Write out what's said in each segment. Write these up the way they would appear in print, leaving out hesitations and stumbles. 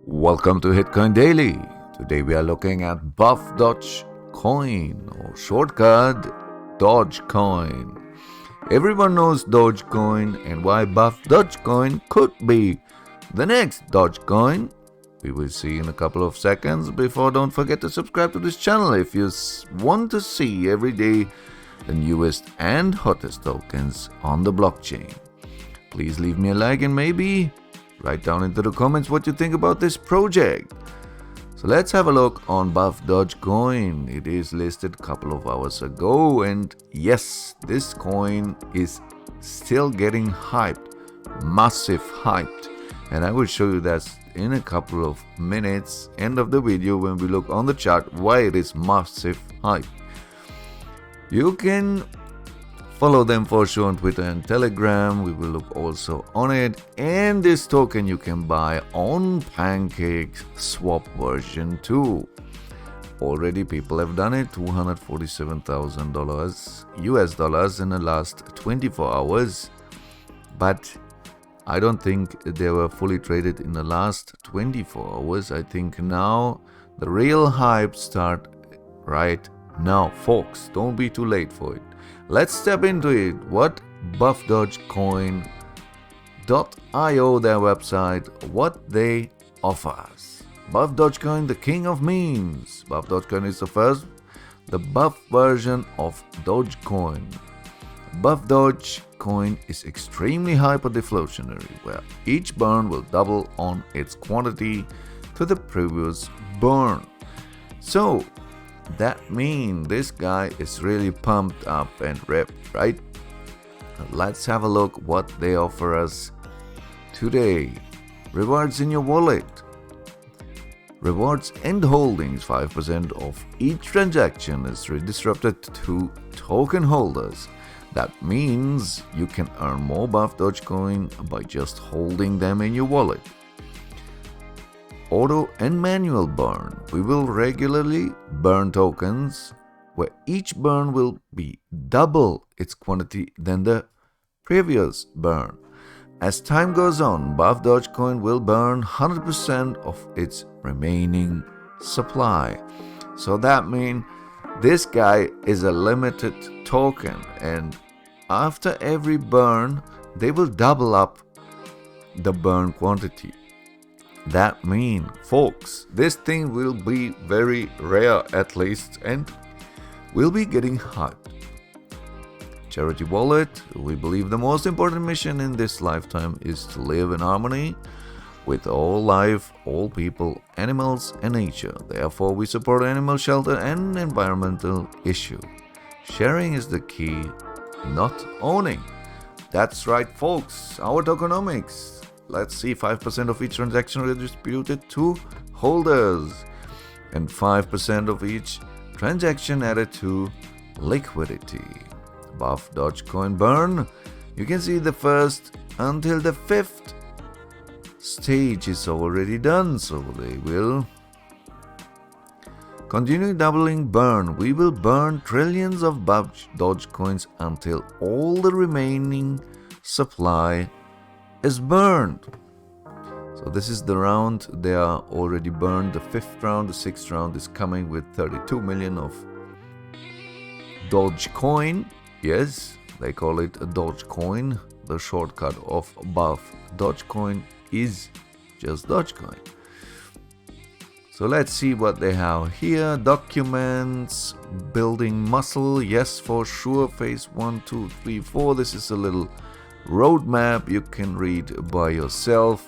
Welcome to Hitcoin Daily. Today we are looking at Buff Dogecoin, or shortcut Dogecoin. Everyone knows Dogecoin and why Buff Dogecoin could be the next Dogecoin. We will see in a couple of seconds. Before, don't forget to subscribe to this channel if you want to see every day the newest and hottest tokens on the blockchain. Please leave me a like and maybe write down into the comments what you think about this project. So let's have a look on Buff Dogecoin. It is listed a couple of hours ago, and yes, this coin is still getting hyped, massive hyped, and I will show you that in a couple of minutes, end of the video, when we look on the chart why it is massive hype. You can follow them for sure on Twitter and Telegram. We will look also on it. And this token you can buy on Pancake Swap version 2. Already people have done it. $247,000 US dollars in the last 24 hours. But I don't think they were fully traded in the last 24 hours. I think now the real hype start right now. Folks, don't be too late for it. Let's step into it. What buffdogecoin.io, their website, what they offer us. Buff Dogecoin, the king of memes. Buff Dogecoin is the buff version of Dogecoin. Buff Dogecoin is extremely hyper-deflationary, where each burn will double on its quantity to the previous burn. So that means this guy is really pumped up and ripped, right? Let's have a look what they offer us today. Rewards in your wallet. Rewards and holdings. 5% of each transaction is redistributed to token holders. That means you can earn more Buff Dogecoin by just holding them in your wallet. Auto and manual burn. We will regularly burn tokens where each burn will be double its quantity than the previous burn. As time goes on, Buff Dogecoin will burn 100% of its remaining supply. So that means this guy is a limited token, and after every burn they will double up the burn quantity. That means, folks, this thing will be very rare at least, and will be getting hyped. Charity wallet. We believe the most important mission in this lifetime is to live in harmony with all life, all people, animals, and nature. Therefore, we support animal shelter and environmental issue. Sharing is the key, not owning. That's right, folks. Our Tokenomics. Let's see, 5% of each transaction redistributed to holders, and 5% of each transaction added to liquidity. Buff Dogecoin burn. You can see the first until the 5th stage is already done, so they will continue doubling burn. We will burn trillions of Buff Dogecoins until all the remaining supply is burned. So this is the round. They are already burned. The 5th round, the 6th round is coming with 32 million of Dogecoin. Yes, they call it a Dogecoin. The shortcut of Buff Dogecoin is just Dogecoin. So let's see what they have here. Documents, building muscle. Yes, for sure. Phase 1, 2, 3, 4. This is a little roadmap you can read by yourself.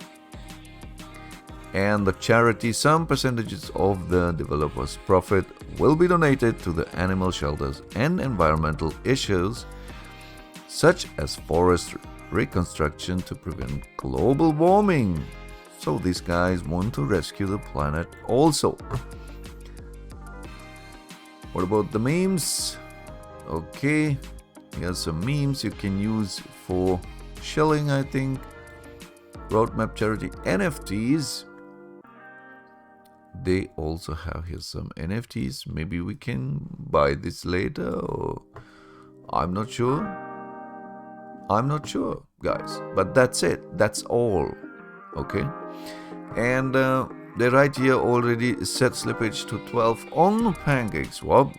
And the charity, some percentages of the developers' profit will be donated to the animal shelters and environmental issues such as forest reconstruction to prevent global warming. So these guys want to rescue the planet also. What about the memes? Okay, here's some memes you can use for shilling, I think. Roadmap charity NFTs. They also have here some NFTs. Maybe we can buy this later, or I'm not sure. Guys. But that's it. That's all. Okay. And they write here already set slippage to 12 on PancakeSwap.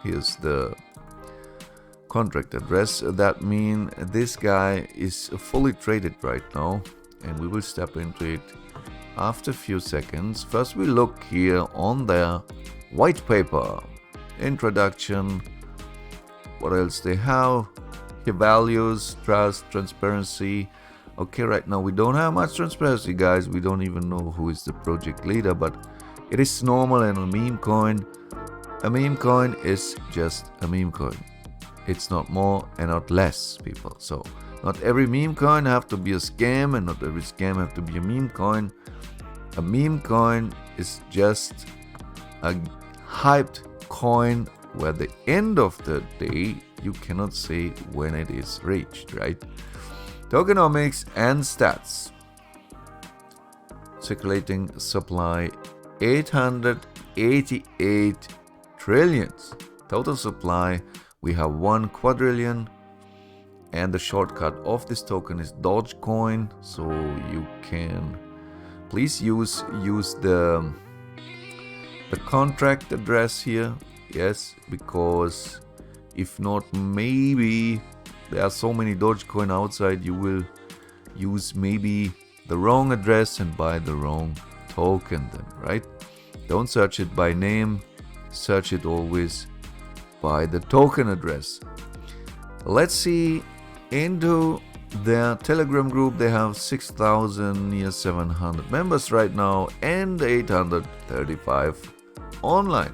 Here's the contract address. That means this guy is fully traded right now, and we will step into it after a few seconds. First we look here on their white paper, introduction, what else they have here, values, trust, transparency. Okay, right now we don't have much transparency, guys. We don't even know who is the project leader, but it is normal. And a meme coin is just a meme coin. It's not more and not less, people. So not every meme coin have to be a scam, and not every scam have to be a meme coin. A meme coin is just a hyped coin where the end of the day you cannot say when it is reached, right? Tokenomics and stats. Circulating supply 888 trillions. Total supply, we have 1 quadrillion. And the shortcut of this token is Dogecoin. So you can please use the contract address here. Yes, because if not, maybe there are so many Dogecoin outside, you will use maybe the wrong address and buy the wrong token then, right? Don't search it by name, search it always by the token address. Let's see into their Telegram group. They have 6,700 members right now and 835 online.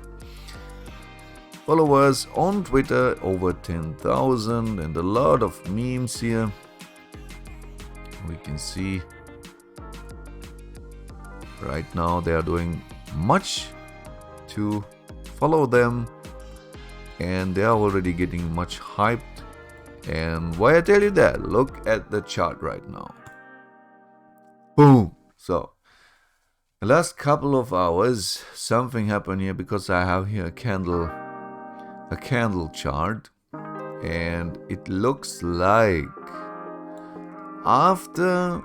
Followers on Twitter over 10,000, and a lot of memes here. We can see right now they are doing much to follow them, and they are already getting much hyped. And why I tell you that, look at the chart right now. Boom. So the last couple of hours something happened here, because I have here a candle chart, and it looks like after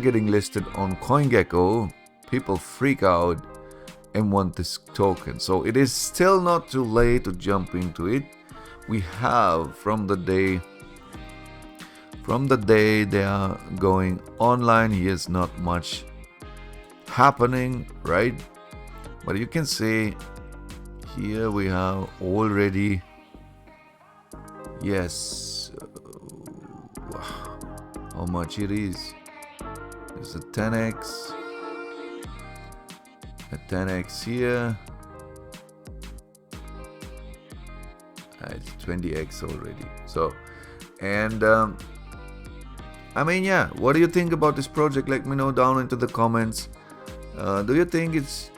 getting listed on CoinGecko, people freak out and want this token. So it is still not too late to jump into it. We have from the day they are going online, here's not much happening, right? But you can see here we have already, yes, how much it is. It's a 10x, here. It's 20x already. So, and I mean, yeah, what do you think about this project? Let me know down into the comments. Do you think it's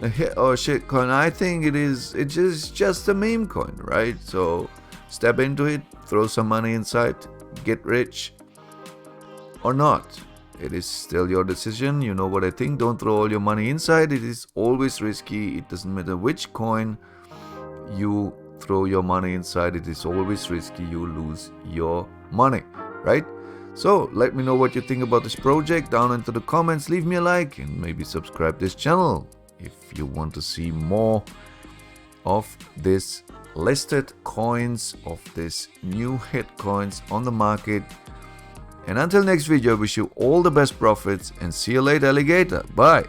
a hit or a shit coin? I think it is. It's just a meme coin, right? So step into it, throw some money inside, get rich or not. It is still your decision. You know what I think. Don't throw all your money inside. It is always risky. It doesn't matter which coin you throw your money inside. It is always risky. You lose your money, right? So let me know what you think about this project down into the comments. Leave me a like and maybe subscribe this channel if you want to see more of this listed coins, of this new hit coins on the market. And until next video, I wish you all the best profits and see you later, alligator. Bye.